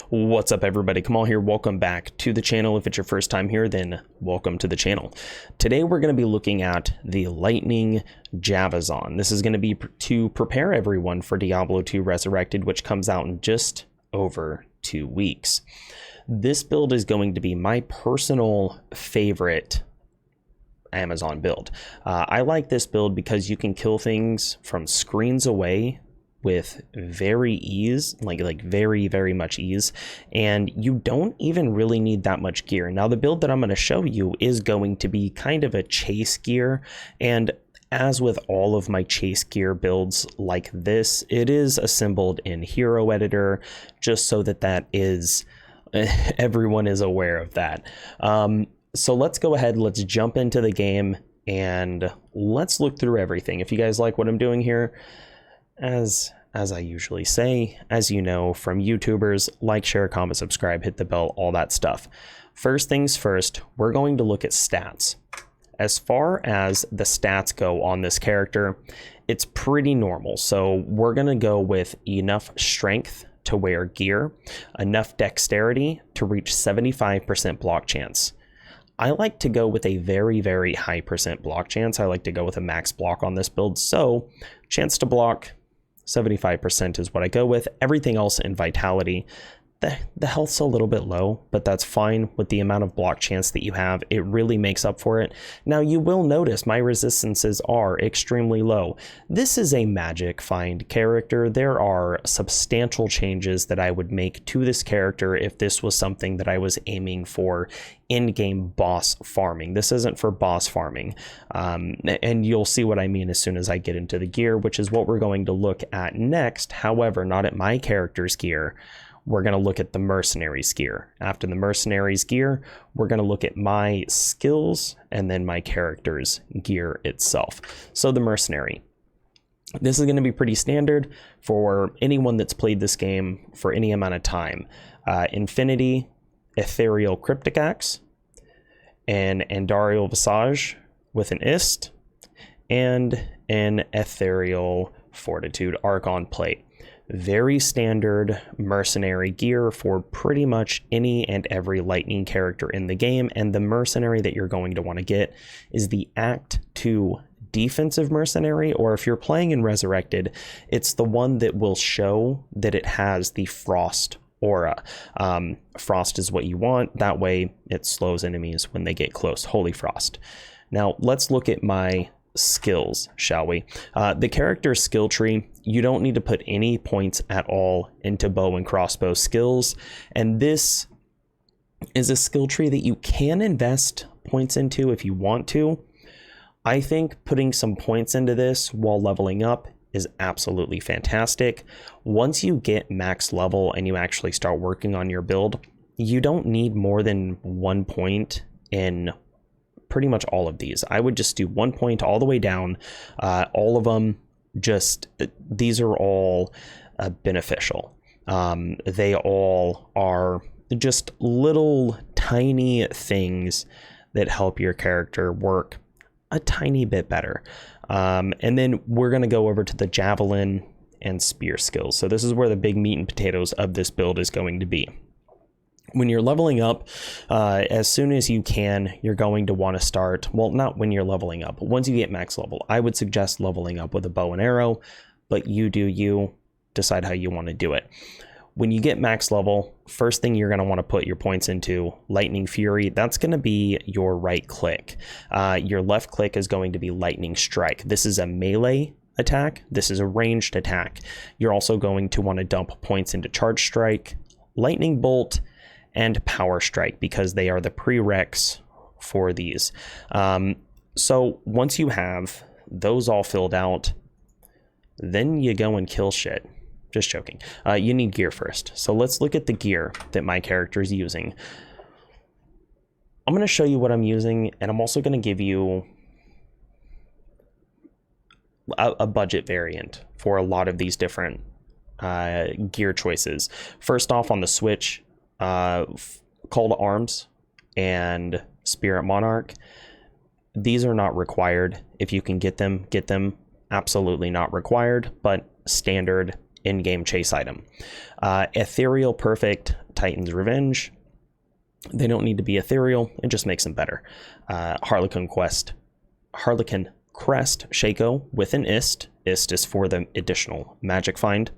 What's up, everybody? Kamahl here. Welcome back to the channel. If it's your first time here, then welcome to the channel. Today we're going to be looking at the Lightning Javazon. This is going to be to prepare everyone for Diablo 2 Resurrected, which comes out in just over 2 weeks. This build is going to be my personal favorite Amazon build. I like this build because you can kill things from screens away with very ease, like very much ease, and you don't even really need that much gear. Now the build that I'm going to show you is going to be kind of a chase gear, and as with all of my chase gear builds like this, it is assembled in Hero Editor, just so that is everyone is aware of that. So let's go ahead, let's jump into the game and let's look through everything. If you guys like what I'm doing here, as I usually say, as you know from YouTubers, like, share, comment, subscribe, hit the bell, all that stuff. First things first, we're going to look at stats. As far as the stats go on this character, it's pretty normal. So we're going to go with enough strength to wear gear, enough dexterity to reach 75% block chance. I like to go with a very high percent block chance. I like to go with a max block on this build. So chance to block, 75% is what I go with. Everything else in vitality, the health's a little bit low, but that's fine. With the amount of block chance that you have, it really makes up for it. Now you will notice my resistances are extremely low. This is a magic find character. There are substantial changes that I would make to this character if this was something that I was aiming for in-game boss farming. This isn't for boss farming, and you'll see what I mean as soon as I get into the gear, which is what we're going to look at next. However, not at my character's gear. We're going to look at the mercenary's gear. After the mercenary's gear, we're going to look at my skills and then my character's gear itself. So the mercenary. This is going to be pretty standard for anyone that's played this game for any amount of time. Infinity, Ethereal Cryptic Axe, an Andarial Visage with an Ist, and an Ethereal Fortitude Archon Plate. Very standard mercenary gear for pretty much any and every lightning character in the game, and the mercenary that you're going to want to get is the Act 2 defensive mercenary, or if you're playing in Resurrected, it's the one that will show that it has the Frost aura. Frost is what you want. That way it slows enemies when they get close. Holy Frost. Now let's look at my skills, shall we? The character skill tree, you don't need to put any points at all into bow and crossbow skills, and this is a skill tree that you can invest points into if you want to. I think putting some points into this while leveling up is absolutely fantastic. Once you get max level and you actually start working on your build, you don't need more than 1 point in pretty much all of these. I would just do 1 point all the way down. All of them, these are all beneficial. They all are just little tiny things that help your character work a tiny bit better. And then we're going to go over to the Javelin and Spear skills. So this is where the big meat and potatoes of this build is going to be. When you're leveling up, as soon as you can, you're going to want to start, well, not when you're leveling up, but once you get max level, I would suggest leveling up with a bow and arrow, but you decide how you want to do it. When you get max level, first thing you're going to want to put your points into Lightning Fury. That's going to be your right click. Your left click is going to be Lightning Strike. This is a melee attack. This is a ranged attack. You're also going to want to dump points into Charge Strike, Lightning Bolt, and Power Strike, because they are the prereqs for these. So once you have those all filled out, then you go and kill shit. Just joking. You need gear first. So let's look at the gear that my character is using. I'm going to show you what I'm using, and I'm also going to give you a budget variant for a lot of these different gear choices. First off, on the Switch, Call to Arms and Spirit Monarch, these are not required. If you can get them, get them. Absolutely not required, but standard in-game chase item. Ethereal Perfect Titan's Revenge. They don't need to be ethereal. It just makes them better. Harlequin Crest, Shaco with an Ist. Ist is for the additional magic find.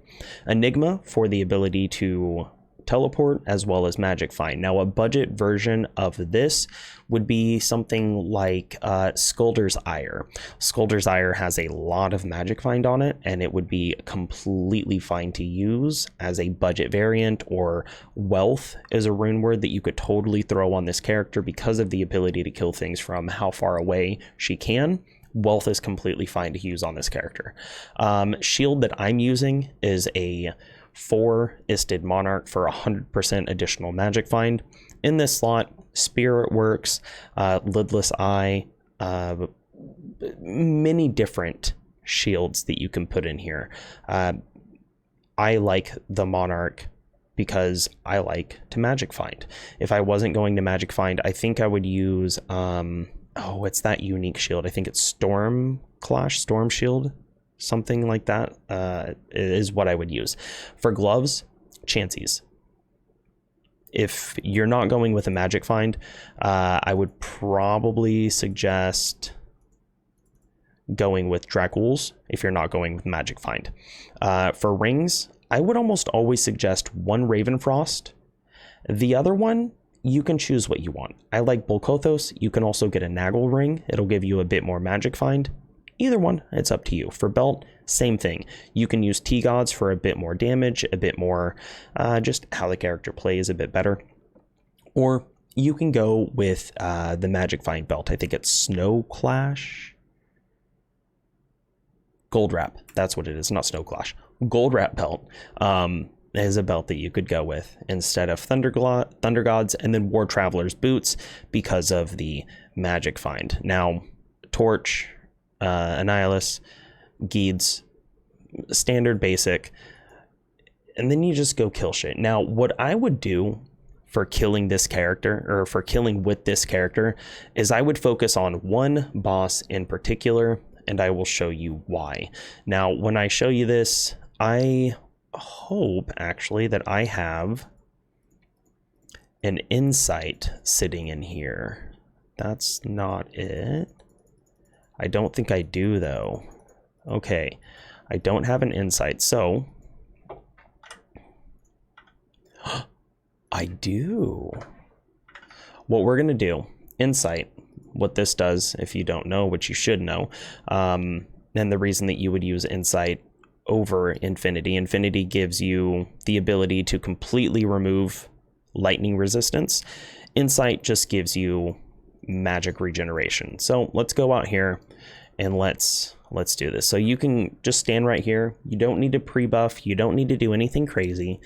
Enigma for the ability to teleport, as well as magic find. Now, a budget version of this would be something like Skulder's Ire. Skulder's Ire has a lot of magic find on it, and it would be completely fine to use as a budget variant. Or Wealth is a rune word that you could totally throw on this character because of the ability to kill things from how far away she can. Wealth is completely fine to use on this character. Shield that I'm using is a 4-isted Monarch for 100% additional magic find. In this slot, Spirit works, Lidless Eye, many different shields that you can put in here. I like the Monarch because I like to magic find. If I wasn't going to magic find, I think I would use it's that unique shield. I think it's Storm Shield, something like that, is what I would use. For gloves, Chanseys. If you're not going with a magic find, I would probably suggest going with Dracules if you're not going with magic find. For rings, I would almost always suggest one Ravenfrost. The other one, you can choose what you want. I like Bolkothos. You can also get a Nagel ring. It'll give you a bit more magic find. Either one, it's up to you. For belt, same thing. You can use T-Gods for a bit more damage, a bit more just how the character plays a bit better. Or you can go with the magic find belt. I think it's Snow Clash. Gold Wrap, that's what it is, not Snow Clash. Gold Wrap belt is a belt that you could go with instead of Thunder Gods, and then War Traveler's boots because of the magic find. Now, Torch, Annihilus, Geeds, standard basic, and then you just go kill shit. Now, what I would do for killing this character, or for killing with this character, is I would focus on one boss in particular, and I will show you why. Now, when I show you this, I hope actually that I have an insight sitting in here. That's not it. I don't think I do though. Okay, I don't have an insight, so I do. What we're gonna do, insight, what this does, if you don't know, which you should know, and the reason that you would use insight over Infinity gives you the ability to completely remove lightning resistance. Insight just gives you magic regeneration. So let's go out here and let's do this. So you can just stand right here. You don't need to pre-buff. You don't need to do anything crazy.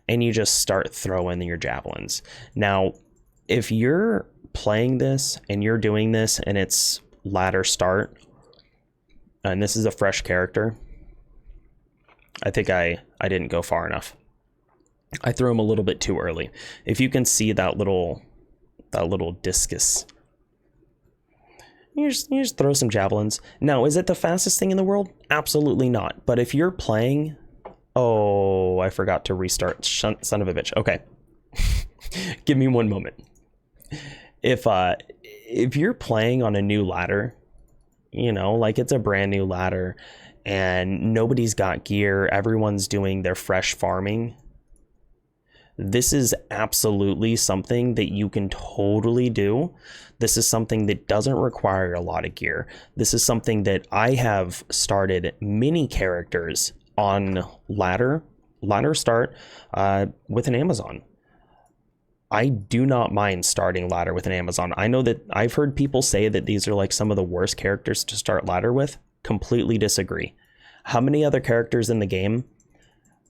And you just start throwing your javelins. Now, if you're playing this and you're doing this and it's ladder start, and this is a fresh character, I think I didn't go far enough. I threw him a little bit too early. If you can see that little discus, you just throw some javelins. Now, is it the fastest thing in the world? Absolutely not. But if you're playing, oh, I forgot to restart. Son of a bitch. Okay, give me one moment. If you're playing on a new ladder, you know, like it's a brand new ladder, and nobody's got gear, everyone's doing their fresh farming, this is absolutely something that you can totally do. This is something that doesn't require a lot of gear. This is something that I have started many characters on ladder start with an Amazon. I do not mind starting ladder with an Amazon. I know that I've heard people say that these are like some of the worst characters to start ladder with. Completely disagree. How many other characters in the game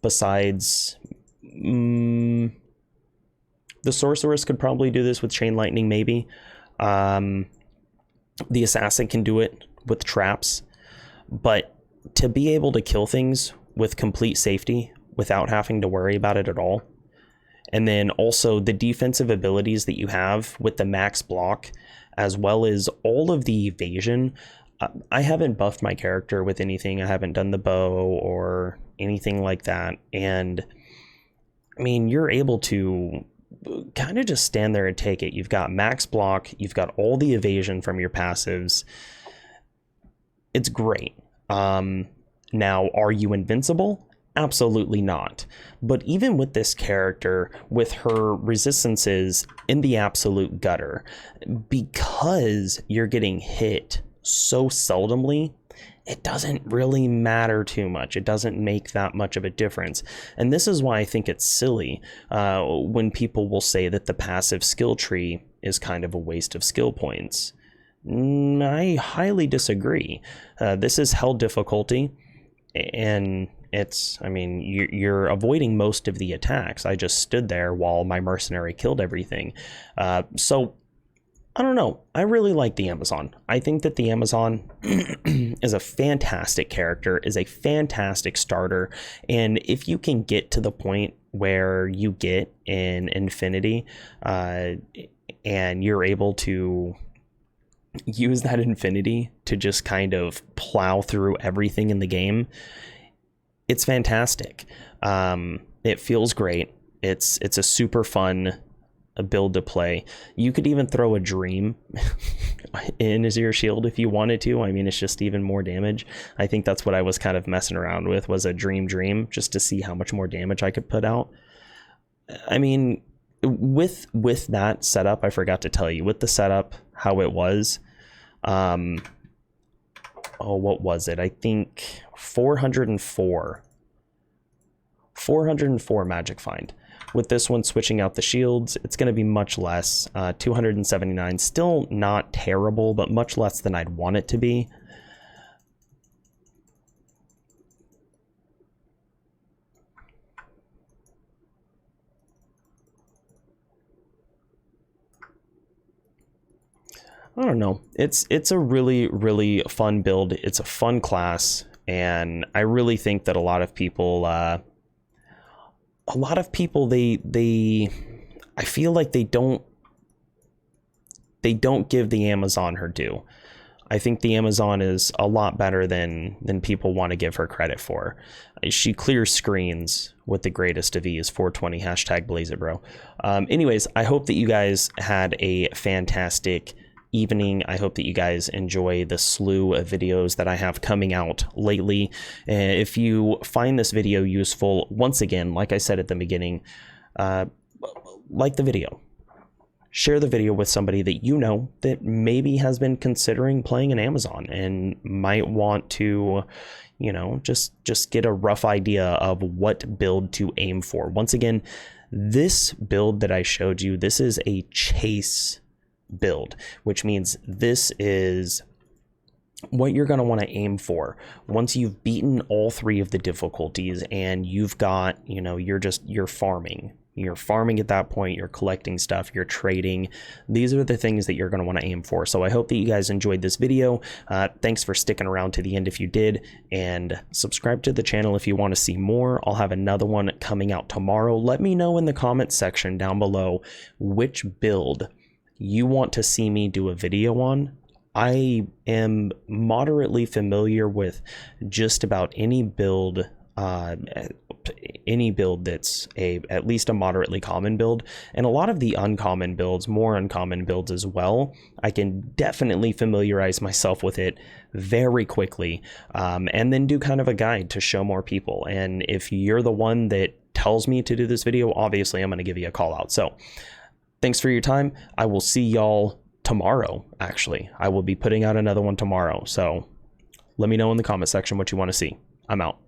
besides the Sorceress could probably do this with Chain Lightning, maybe. The Assassin can do it with traps. But to be able to kill things with complete safety without having to worry about it at all, and then also the defensive abilities that you have with the max block, as well as all of the evasion. I haven't buffed my character with anything. I haven't done the bow or anything like that. And I mean, you're able to kind of just stand there and take it. You've got max block, you've got all the evasion from your passives. It's great. Now, are you invincible? Absolutely not. But even with this character, with her resistances in the absolute gutter, because you're getting hit so seldomly, it doesn't really matter too much. It doesn't make that much of a difference. And this is why I think it's silly when people will say that the passive skill tree is kind of a waste of skill points. I highly disagree. This is hell difficulty, and I mean, you're avoiding most of the attacks. I just stood there while my mercenary killed everything. So I don't know. I really like the Amazon. I think that the Amazon is a fantastic character, is a fantastic starter. And if you can get to the point where you get in Infinity, and you're able to use that Infinity to just kind of plow through everything in the game, it's fantastic. It feels great. It's a super fun build to play. You could even throw a dream in as your shield if you wanted to. I mean, it's just even more damage. I think that's what I was kind of messing around with, was a dream just to see how much more damage I could put out. I mean, with that setup, I forgot to tell you, with the setup, how it was, what was it? I think 404 magic find. With this one, switching out the shields, it's going to be much less. 279, still not terrible, but much less than I'd want it to be. I don't know. It's a really, really fun build. It's a fun class, and I really think that a lot of people, I feel like they don't give the Amazon her due. I think the Amazon is a lot better than people want to give her credit for. She clears screens with the greatest of ease. 420 #BlazeItBro. Anyways, I hope that you guys had a fantastic evening. I hope that you guys enjoy the slew of videos that I have coming out lately. If you find this video useful, once again, like I said at the beginning, like the video. Share the video with somebody that you know that maybe has been considering playing an Amazon and might want to, you know, just get a rough idea of what build to aim for. Once again, this build that I showed you, this is a chase build, which means this is what you're going to want to aim for once you've beaten all 3 of the difficulties, and you've got, you know, you're farming at that point, you're collecting stuff, you're trading. These are the things that you're going to want to aim for. So I hope that you guys enjoyed this video. Thanks for sticking around to the end if you did, and subscribe to the channel if you want to see more. I'll have another one coming out tomorrow. Let me know in the comments section down below which build you want to see me do a video on. I am moderately familiar with just about any build that's at least a moderately common build, and a lot of the uncommon builds, more uncommon builds as well. I can definitely familiarize myself with it very quickly, and then do kind of a guide to show more people. And if you're the one that tells me to do this video, obviously I'm going to give you a call out. So thanks for your time. I will see y'all tomorrow. Actually, I will be putting out another one tomorrow. So let me know in the comment section what you want to see. I'm out.